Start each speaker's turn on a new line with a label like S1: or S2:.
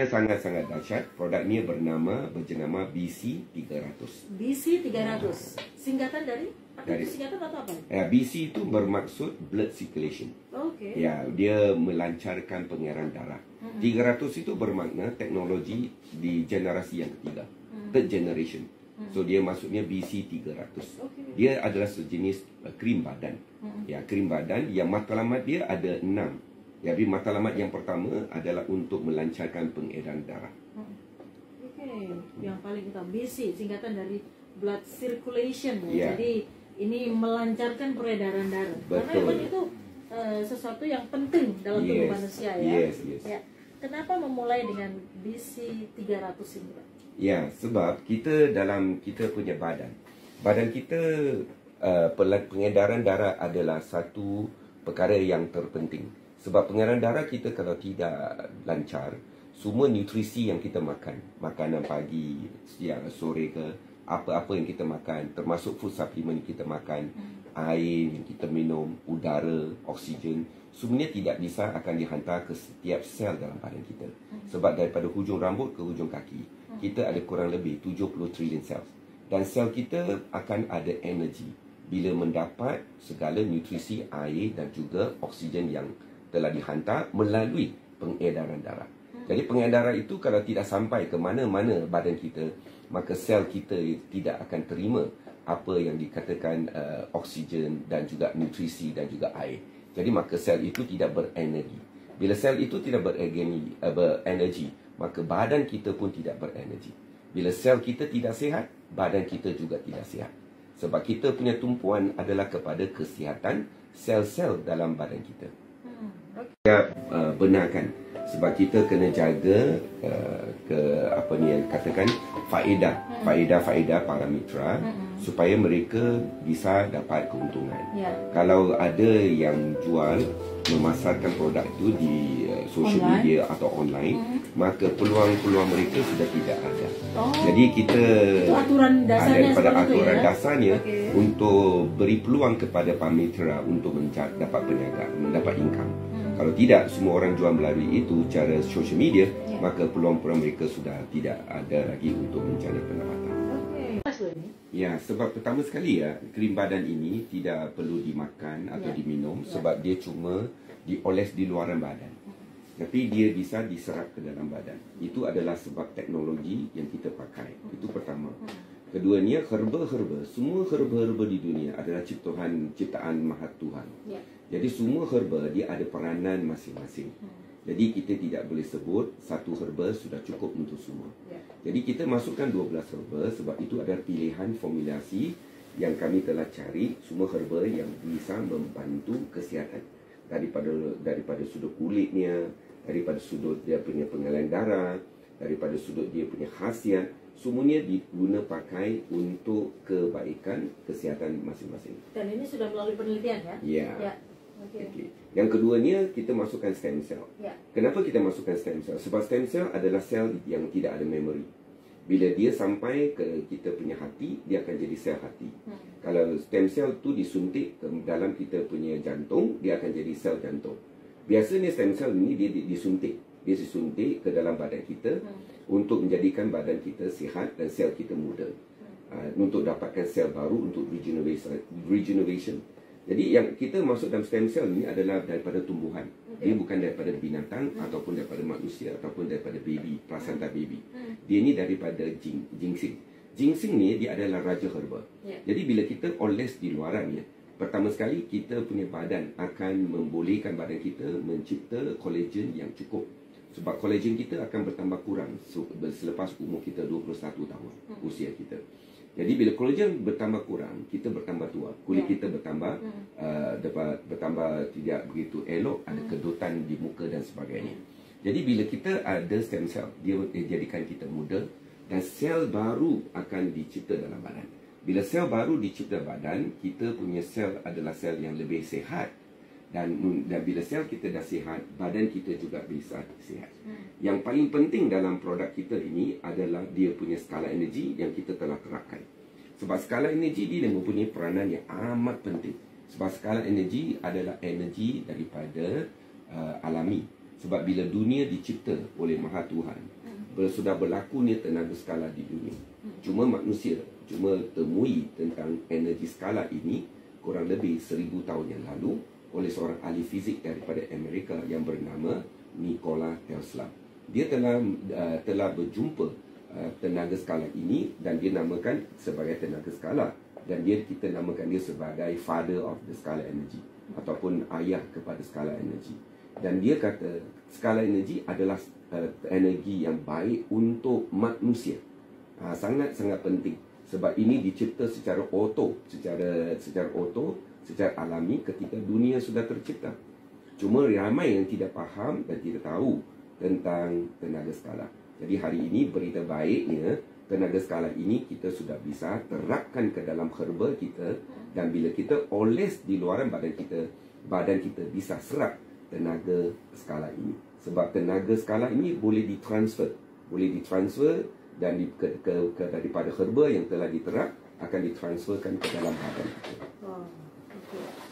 S1: Sangat-sangat dahsyat. Produk ni berjenama BC300.
S2: BC300. Singkatan dari?
S1: Dari
S2: singkatan atau apa?
S1: BC itu bermaksud blood circulation.
S2: Oke.
S1: Ya, dia melancarkan pengairan darah. 300 itu bermakna teknologi di generasi yang ketiga, third generation. So dia maksudnya BC300. Dia adalah sejenis krim badan. Ya, krim badan yang matlamat dia ada 6. Jadi matlamat yang pertama adalah untuk melancarkan pengedaran darah.
S2: Oke, yang paling utama BC singkatan dari blood circulation ya.
S1: Yeah.
S2: Jadi ini melancarkan peredaran darah.
S1: Betul.
S2: Karena memang itu sesuatu yang penting dalam tubuh manusia ya.
S1: Yes.
S2: Ya. Kenapa memulai dengan BC 300 ini, Pak?
S1: Ya, sebab kita punya badan kita pengedaran darah adalah satu perkara yang terpenting. Sebab pengedaran darah kita kalau tidak lancar, semua nutrisi yang kita makan, makanan pagi, siang, sore ke, apa-apa yang kita makan, termasuk food supplement yang kita makan, air yang kita minum, udara, oksigen, semuanya tidak bisa akan dihantar ke setiap sel dalam badan kita. Sebab daripada hujung rambut ke hujung kaki, kita ada kurang lebih 70 trillion sel. Dan sel kita akan ada energi bila mendapat segala nutrisi, air dan juga oksigen yang telah dihantar melalui pengedaran darah. Jadi pengedaran itu kalau tidak sampai ke mana-mana badan kita, maka sel kita tidak akan terima apa yang dikatakan oksigen dan juga nutrisi dan juga air. Jadi maka sel itu tidak berenergi. Bila sel itu tidak berenergi, maka badan kita pun tidak berenergi. Bila sel kita tidak sihat, badan kita juga tidak sihat. Sebab kita punya tumpuan adalah kepada kesihatan sel-sel dalam badan kita. Kita benarkan sebab kita kena jaga apa ni yang katakan faedah para mitra supaya mereka bisa dapat keuntungan. Kalau ada yang jual memasarkan produk itu di social media atau online, maka peluang-peluang mereka sudah tidak ada. Jadi kita daripada aturan dasarnya untuk beri peluang kepada para mitra untuk dapat perniagaan, mendapat income. Kalau tidak, semua orang jual melalui itu cara social media, maka peluang-peluang mereka sudah tidak ada lagi untuk mencari pendapatan. Ya, sebab pertama sekali krim badan ini tidak perlu dimakan atau diminum sebab dia cuma dioles di luaran badan. Tapi dia bisa diserap ke dalam badan. Itu adalah sebab teknologi yang kita pakai. Itu pertama. Keduanya, herba-herba. Semua herba-herba di dunia adalah ciptaan Maha Tuhan. Jadi semua herba dia ada peranan masing-masing. Jadi kita tidak boleh sebut satu herba sudah cukup untuk semua. Jadi kita masukkan 12 herba sebab itu adalah pilihan formulasi yang kami telah cari, semua herba yang bisa membantu kesihatan daripada sudut kulitnya, daripada sudut dia punya pengaliran darah, daripada sudut dia punya khasiat, semuanya diguna pakai untuk kebaikan kesihatan masing-masing.
S2: Dan ini sudah melalui penelitian ya?
S1: Ya. Okay. Yang keduanya kita masukkan stem cell. Kenapa kita masukkan stem cell? Sebab stem cell adalah sel yang tidak ada memori. Bila dia sampai ke kita punya hati, dia akan jadi sel hati. Kalau stem cell tu disuntik ke dalam kita punya jantung, dia akan jadi sel jantung. Biasanya stem cell ini dia disuntik. Dia disuntik ke dalam badan kita untuk menjadikan badan kita sihat dan sel kita muda. Untuk dapatkan sel baru untuk regeneration. Jadi yang kita masuk dalam stem cell ni adalah daripada tumbuhan. Dia bukan daripada binatang ataupun daripada manusia ataupun daripada baby, plasenta baby. Dia ni daripada ginseng. Ginseng ni dia adalah raja herba. Jadi bila kita oles di luarannya, pertama sekali kita punya badan akan membolehkan badan kita mencipta kolagen yang cukup. Sebab kolagen kita akan bertambah kurang selepas umur kita 21 tahun usia kita. Jadi bila kolagen bertambah kurang, kita bertambah tua. Kulit kita bertambah tidak begitu elok, ada kedutan di muka dan sebagainya. Jadi bila kita ada stem cell, dia jadikan kita muda dan sel baru akan dicipta dalam badan. Bila sel baru dicipta badan, kita punya sel adalah sel yang lebih sihat. Dan bila sel kita dah sihat, badan kita juga bisa sihat. Yang paling penting dalam produk kita ini adalah dia punya skala energi yang kita telah terapkan. Sebab skala energi dia mempunyai peranan yang amat penting. Sebab skala energi adalah energi daripada alami. Sebab bila dunia dicipta oleh Maha Tuhan, sudah berlaku ni tenaga skala di dunia. Cuma manusia cuma temui tentang energi skala ini kurang lebih 1000 tahun yang lalu oleh seorang ahli fizik daripada Amerika yang bernama Nikola Tesla. Dia telah berjumpa tenaga skala ini dan dia namakan sebagai tenaga skala, dan kita namakan dia sebagai father of the skala energy ataupun ayah kepada skala energy. Dan dia kata skala energy adalah energi yang baik untuk manusia. Sangat-sangat penting sebab ini dicipta secara alami ketika dunia sudah tercipta. Cuma ramai yang tidak faham dan tidak tahu tentang tenaga skala. Jadi hari ini berita baiknya, tenaga skala ini kita sudah bisa terapkan ke dalam herba kita, dan bila kita oles di luaran badan kita bisa serap tenaga skala ini. Sebab tenaga skala ini boleh ditransfer dan daripada herba yang telah diterap akan ditransferkan ke dalam badan kita.
S2: Okay.